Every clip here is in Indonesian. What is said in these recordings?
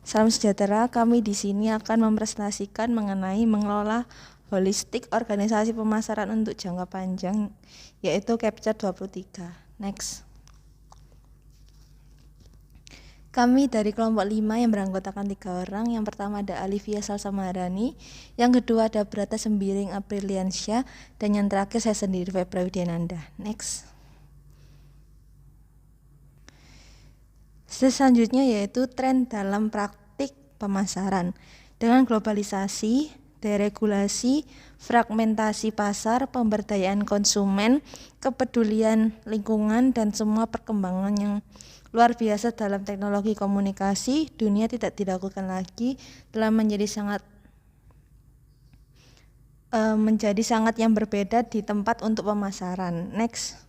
Salam sejahtera, kami di sini akan mempresentasikan mengenai mengelola holistik organisasi pemasaran untuk jangka panjang, yaitu Capture 23. Next. Kami dari kelompok 5 yang beranggotakan 3 orang. Yang pertama ada Alivia Salsa Maharani, yang kedua ada Brata Sembiring Apriliansyah, dan yang terakhir saya sendiri, Febra Widiananda. Next. Selanjutnya yaitu tren dalam praktik pemasaran. Dengan globalisasi, deregulasi, fragmentasi pasar, pemberdayaan konsumen, kepedulian lingkungan, dan semua perkembangan yang luar biasa dalam teknologi komunikasi, dunia tidak diragukan lagi telah menjadi sangat yang berbeda di tempat untuk pemasaran. Next.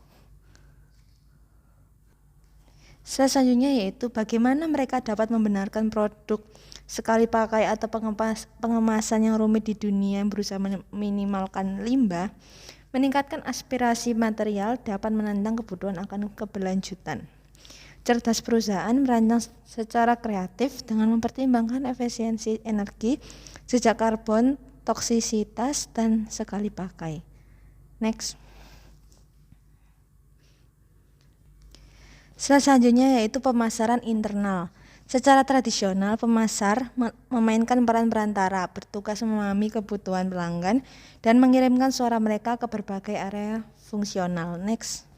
Selanjutnya yaitu bagaimana mereka dapat membenarkan produk sekali pakai atau pengemasan yang rumit di dunia yang berusaha meminimalkan limbah, meningkatkan aspirasi material, dapat menantang kebutuhan akan keberlanjutan. Cerdas perusahaan merancang secara kreatif dengan mempertimbangkan efisiensi energi, jejak karbon, toksisitas, dan sekali pakai. Next. Selanjutnya yaitu pemasaran internal. Secara tradisional, pemasar memainkan peran perantara, bertugas memahami kebutuhan pelanggan dan mengirimkan suara mereka ke berbagai area fungsional. Next.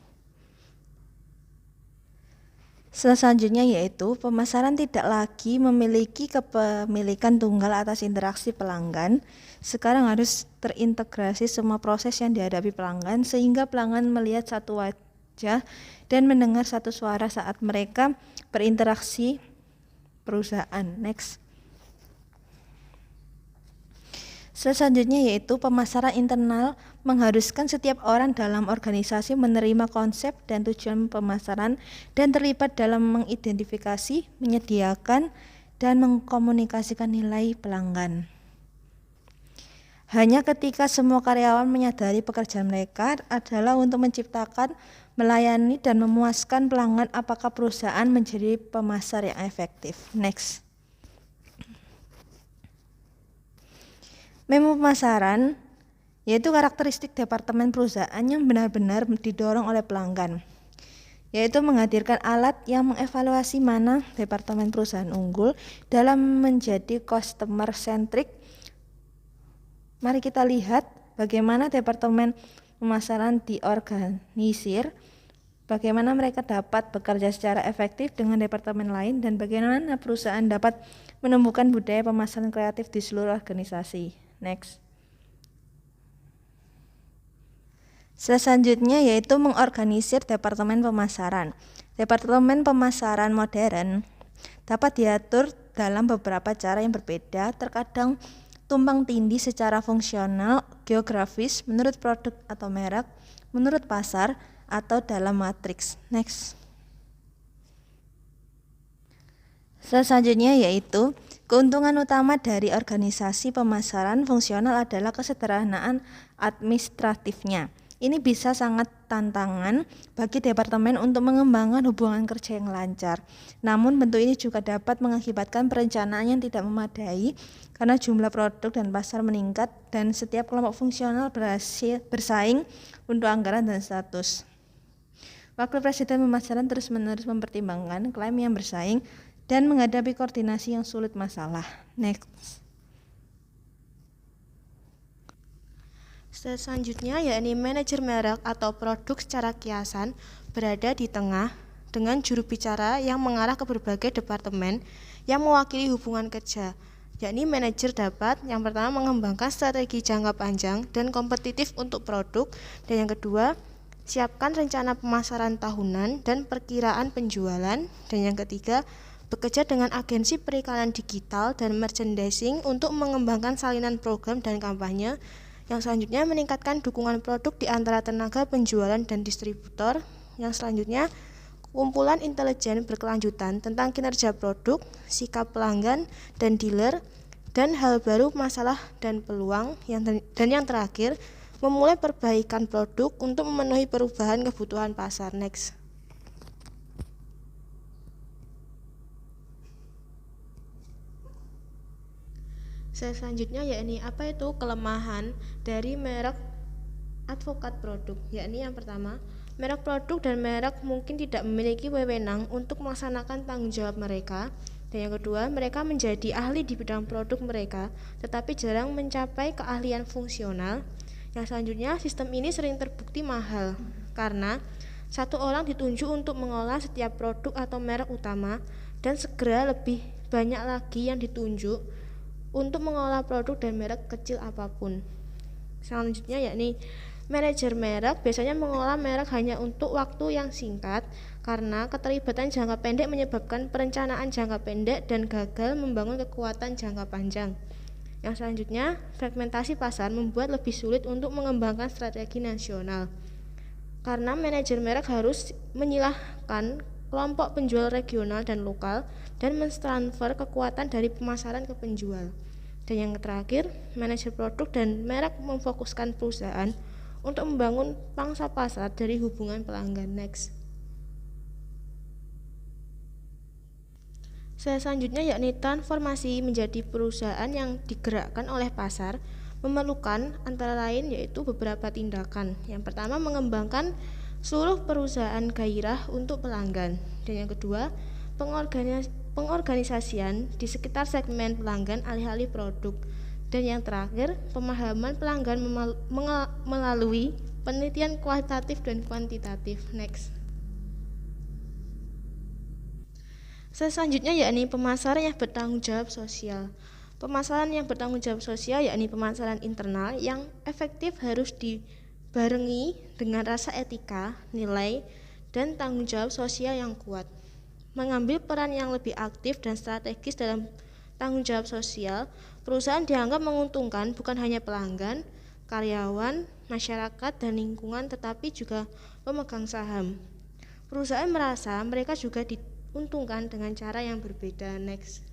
Selanjutnya yaitu pemasaran tidak lagi memiliki kepemilikan tunggal atas interaksi pelanggan. Sekarang harus terintegrasi semua proses yang dihadapi pelanggan sehingga pelanggan melihat satu wajah dan mendengar satu suara saat mereka berinteraksi perusahaan. Next. Selanjutnya yaitu pemasaran internal mengharuskan setiap orang dalam organisasi menerima konsep dan tujuan pemasaran dan terlibat dalam mengidentifikasi, menyediakan, dan mengkomunikasikan nilai pelanggan. Hanya ketika semua karyawan menyadari pekerjaan mereka adalah untuk menciptakan, melayani, dan memuaskan pelanggan, apakah perusahaan menjadi pemasar yang efektif. Next. Memo pemasaran yaitu karakteristik departemen perusahaan yang benar-benar didorong oleh pelanggan, yaitu menghadirkan alat yang mengevaluasi mana departemen perusahaan unggul dalam menjadi customer centric. Mari kita lihat bagaimana departemen pemasaran diorganisir, bagaimana mereka dapat bekerja secara efektif dengan departemen lain, dan bagaimana perusahaan dapat menumbuhkan budaya pemasaran kreatif di seluruh organisasi. Next. Selanjutnya yaitu mengorganisir departemen pemasaran. Departemen pemasaran modern dapat diatur dalam beberapa cara yang berbeda, terkadang tumpang tindih secara fungsional, geografis, menurut produk atau merek, menurut pasar, atau dalam matriks. Next. Selanjutnya yaitu keuntungan utama dari organisasi pemasaran fungsional adalah kesederhanaan administratifnya. Ini bisa sangat tantangan bagi departemen untuk mengembangkan hubungan kerja yang lancar. Namun bentuk ini juga dapat mengakibatkan perencanaan yang tidak memadai karena jumlah produk dan pasar meningkat dan setiap kelompok fungsional bersaing untuk anggaran dan status. Wakil Presiden pemasaran terus-menerus mempertimbangkan klaim yang bersaing dan menghadapi koordinasi yang sulit masalah. Next. Selanjutnya yakni manajer merek atau produk secara kiasan berada di tengah dengan juru bicara yang mengarah ke berbagai departemen yang mewakili hubungan kerja. Yakni manajer dapat yang pertama mengembangkan strategi jangka panjang dan kompetitif untuk produk, dan yang kedua siapkan rencana pemasaran tahunan dan perkiraan penjualan, dan yang ketiga bekerja dengan agensi periklanan digital dan merchandising untuk mengembangkan salinan program dan kampanye. Yang selanjutnya meningkatkan dukungan produk di antara tenaga penjualan dan distributor. Yang selanjutnya kumpulan intelijen berkelanjutan tentang kinerja produk, sikap pelanggan dan dealer, dan hal baru, masalah dan peluang. Dan yang terakhir memulai perbaikan produk untuk memenuhi perubahan kebutuhan pasar. Next. Selanjutnya yakni apa itu kelemahan dari merek advokat produk, yakni yang pertama, merek produk dan merek mungkin tidak memiliki wewenang untuk melaksanakan tanggung jawab mereka. Dan yang kedua, mereka menjadi ahli di bidang produk mereka, tetapi jarang mencapai keahlian fungsional. Yang selanjutnya, sistem ini sering terbukti mahal, karena satu orang ditunjuk untuk mengolah setiap produk atau merek utama, dan segera lebih banyak lagi yang ditunjuk untuk mengolah produk dan merek kecil apapun. Selanjutnya yakni manajer merek biasanya mengolah merek hanya untuk waktu yang singkat karena keterlibatan jangka pendek menyebabkan perencanaan jangka pendek dan gagal membangun kekuatan jangka panjang. Yang selanjutnya, fragmentasi pasar membuat lebih sulit untuk mengembangkan strategi nasional karena manajer merek harus menyilahkan kelompok penjual regional dan lokal dan mentransfer kekuatan dari pemasaran ke penjual. Dan yang terakhir, manajer produk dan merek memfokuskan perusahaan untuk membangun pangsa pasar dari hubungan pelanggan. Next. Selanjutnya yakni transformasi menjadi perusahaan yang digerakkan oleh pasar memerlukan antara lain yaitu beberapa tindakan. Yang pertama, mengembangkan seluruh perusahaan gairah untuk pelanggan. Dan yang kedua, pengorganisasian di sekitar segmen pelanggan alih-alih produk. Dan yang terakhir, pemahaman pelanggan melalui penelitian kualitatif dan kuantitatif. Next. Selanjutnya yakni pemasaran yang bertanggung jawab sosial. Pemasaran yang bertanggung jawab sosial yakni pemasaran internal yang efektif harus dibarengi dengan rasa etika, nilai, dan tanggung jawab sosial yang kuat. Mengambil peran yang lebih aktif dan strategis dalam tanggung jawab sosial, perusahaan dianggap menguntungkan bukan hanya pelanggan, karyawan, masyarakat, dan lingkungan, tetapi juga pemegang saham. Perusahaan merasa mereka juga diuntungkan dengan cara yang berbeda. Next.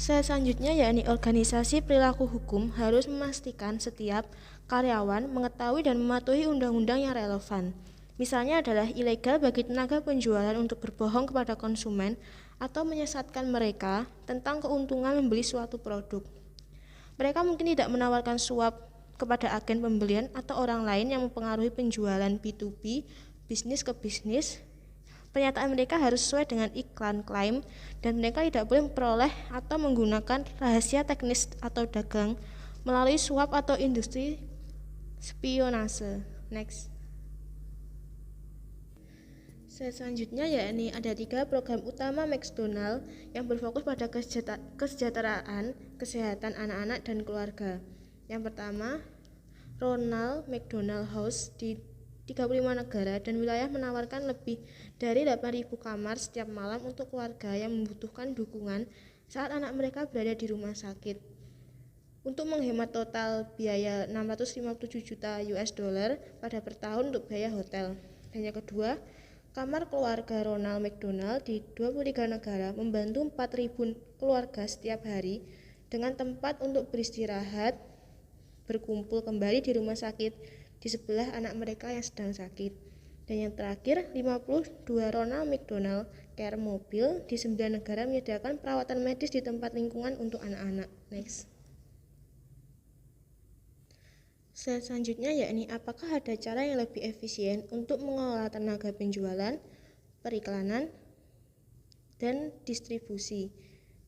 Selanjutnya yakni organisasi perilaku hukum harus memastikan setiap karyawan mengetahui dan mematuhi undang-undang yang relevan. Misalnya adalah ilegal bagi tenaga penjualan untuk berbohong kepada konsumen atau menyesatkan mereka tentang keuntungan membeli suatu produk. Mereka mungkin tidak menawarkan suap kepada agen pembelian atau orang lain yang mempengaruhi penjualan B2B, bisnis ke bisnis. Pernyataan mereka harus sesuai dengan iklan klaim dan mereka tidak boleh memperoleh atau menggunakan rahasia teknis atau dagang melalui suap atau industri spionase. Next. Selanjutnya yakni ada 3 program utama McDonald yang berfokus pada kesejahteraan, kesehatan anak-anak dan keluarga. Yang pertama, Ronald McDonald House di 35 negara dan wilayah menawarkan lebih dari 8.000 kamar setiap malam untuk keluarga yang membutuhkan dukungan saat anak mereka berada di rumah sakit. Untuk menghemat total biaya 657 juta US dollar pada per tahun untuk biaya hotel. Dan yang kedua, kamar keluarga Ronald McDonald di 23 negara membantu 4.000 keluarga setiap hari dengan tempat untuk beristirahat, berkumpul kembali di rumah sakit di sebelah anak mereka yang sedang sakit. Dan yang terakhir, 52 Ronald McDonald Care mobil di 9 negara menyediakan perawatan medis di tempat lingkungan untuk anak-anak. Next. Selanjutnya yakni apakah ada cara yang lebih efisien untuk mengelola tenaga penjualan, periklanan, dan distribusi.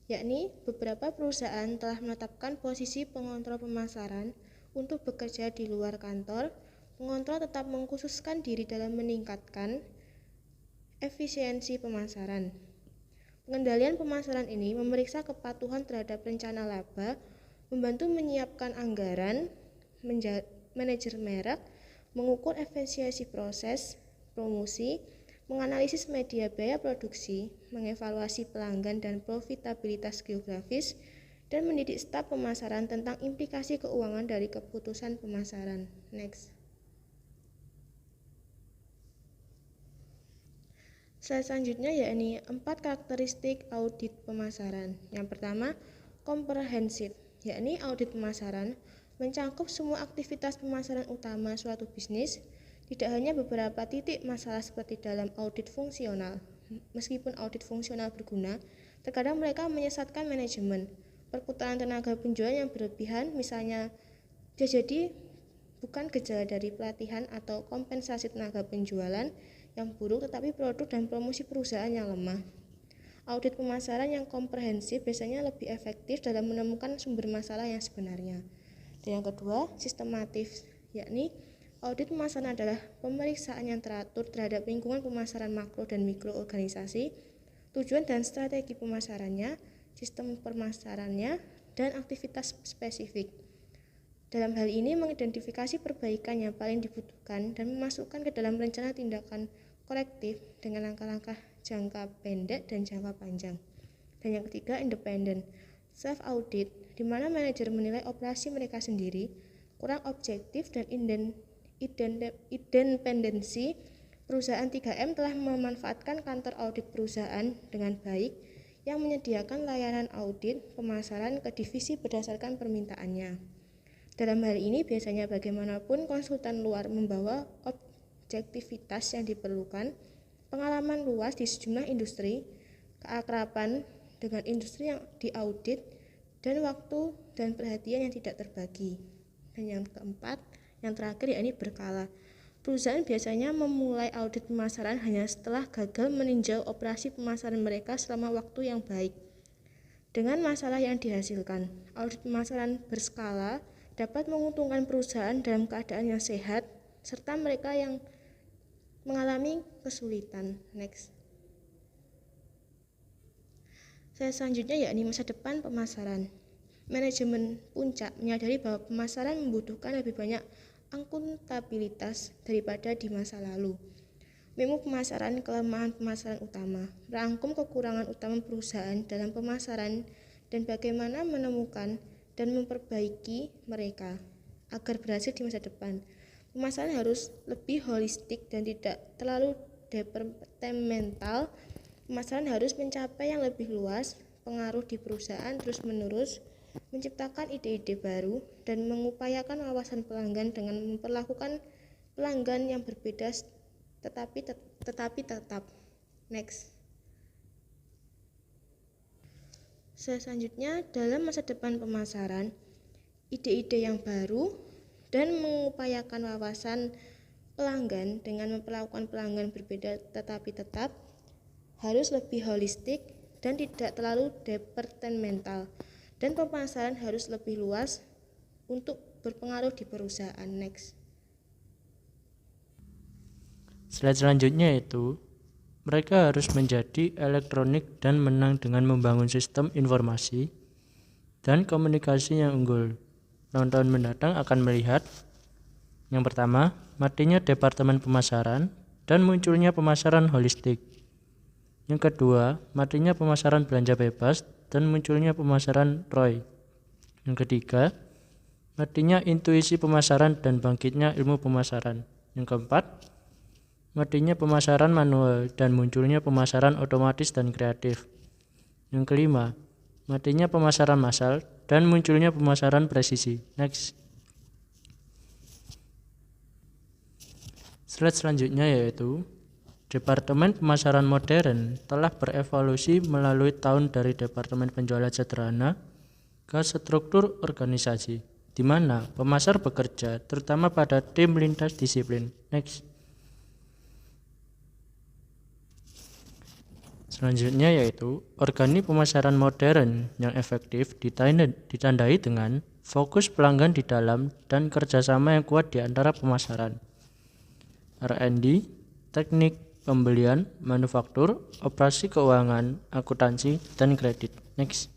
Yakni beberapa perusahaan telah menetapkan posisi pengontrol pemasaran untuk bekerja di luar kantor. Pengontrol tetap mengkhususkan diri dalam meningkatkan efisiensi pemasaran. Pengendalian pemasaran ini memeriksa kepatuhan terhadap rencana laba, membantu menyiapkan anggaran, manajer merek, mengukur efisiensi proses, promosi, menganalisis media biaya produksi, mengevaluasi pelanggan dan profitabilitas geografis, dan mendidik staf pemasaran tentang implikasi keuangan dari keputusan pemasaran. Next. Selanjutnya yakni 4 karakteristik audit pemasaran. Yang pertama, komprehensif, yakni audit pemasaran mencangkup semua aktivitas pemasaran utama suatu bisnis, tidak hanya beberapa titik masalah seperti dalam audit fungsional. Meskipun audit fungsional berguna, terkadang mereka menyesatkan manajemen. Perputaran tenaga penjualan yang berlebihan misalnya bisa jadi bukan gejala dari pelatihan atau kompensasi tenaga penjualan yang buruk, tetapi produk dan promosi perusahaan yang lemah. Audit pemasaran yang komprehensif biasanya lebih efektif dalam menemukan sumber masalah yang sebenarnya. Dan yang kedua, sistematis, yakni audit pemasaran adalah pemeriksaan yang teratur terhadap lingkungan pemasaran makro dan mikro organisasi, tujuan dan strategi pemasarannya, sistem pemasarannya, dan aktivitas spesifik. Dalam hal ini mengidentifikasi perbaikan yang paling dibutuhkan dan memasukkan ke dalam rencana tindakan korektif dengan langkah-langkah jangka pendek dan jangka panjang. Dan yang ketiga, independen, self-audit, di mana manajer menilai operasi mereka sendiri kurang objektif dan independensi. Perusahaan 3M telah memanfaatkan kantor audit perusahaan dengan baik yang menyediakan layanan audit pemasaran ke divisi berdasarkan permintaannya. Dalam hal ini biasanya bagaimanapun konsultan luar membawa objektivitas yang diperlukan, pengalaman luas di sejumlah industri, keakraban dengan industri yang diaudit, dan waktu dan perhatian yang tidak terbagi. Dan yang keempat, yang terakhir yakni berkala. Perusahaan biasanya memulai audit pemasaran hanya setelah gagal meninjau operasi pemasaran mereka selama waktu yang baik. Dengan masalah yang dihasilkan, audit pemasaran berskala dapat menguntungkan perusahaan dalam keadaan yang sehat, serta mereka yang mengalami kesulitan. Next. Selanjutnya yakni masa depan pemasaran. Manajemen puncak menyadari bahwa pemasaran membutuhkan lebih banyak akuntabilitas daripada di masa lalu. Memo pemasaran, kelemahan pemasaran utama, merangkum kekurangan utama perusahaan dalam pemasaran dan bagaimana menemukan dan memperbaiki mereka agar berhasil di masa depan. Pemasaran harus lebih holistik dan tidak terlalu departemental. Pemasaran harus mencapai yang lebih luas, pengaruh di perusahaan terus-menerus, menciptakan ide-ide baru, dan mengupayakan wawasan pelanggan dengan memperlakukan pelanggan yang berbeda tetapi tetap. Next. Selanjutnya, dalam masa depan pemasaran, ide-ide yang baru dan mengupayakan wawasan pelanggan dengan memperlakukan pelanggan berbeda tetapi tetap harus lebih holistik dan tidak terlalu departemental, dan pemasaran harus lebih luas untuk berpengaruh di perusahaan. Next. Slide selanjutnya yaitu mereka harus menjadi elektronik dan menang dengan membangun sistem informasi dan komunikasi yang unggul. Tahun-tahun mendatang akan melihat yang pertama, matinya departemen pemasaran dan munculnya pemasaran holistik. Yang kedua, matinya pemasaran belanja bebas dan munculnya pemasaran ROI. Yang ketiga, matinya intuisi pemasaran dan bangkitnya ilmu pemasaran. Yang keempat, matinya pemasaran manual dan munculnya pemasaran otomatis dan kreatif. Yang kelima, matinya pemasaran massal dan munculnya pemasaran presisi. Next. Slide selanjutnya yaitu Departemen Pemasaran Modern telah berevolusi melalui tahun dari Departemen Penjualan Sederhana ke struktur organisasi, di mana pemasar bekerja terutama pada tim lintas disiplin. Next. Selanjutnya yaitu organi pemasaran modern yang efektif ditandai dengan fokus pelanggan di dalam dan kerjasama yang kuat di antara pemasaran, R&D, teknik, pembelian, manufaktur, operasi keuangan, akuntansi, dan kredit. Next.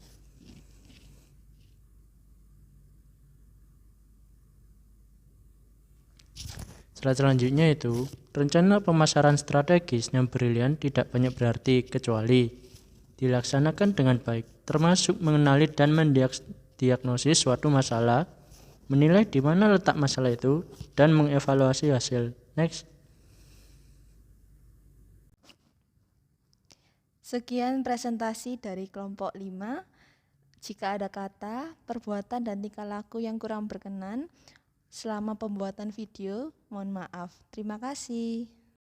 Slide selanjutnya itu rencana pemasaran strategis yang brilian tidak banyak berarti kecuali dilaksanakan dengan baik, termasuk mengenali dan mendiagnosis suatu masalah, menilai di mana letak masalah itu, dan mengevaluasi hasil. Next. Sekian presentasi dari kelompok 5. Jika ada kata, perbuatan, dan tingkah laku yang kurang berkenan selama pembuatan video, mohon maaf. Terima kasih.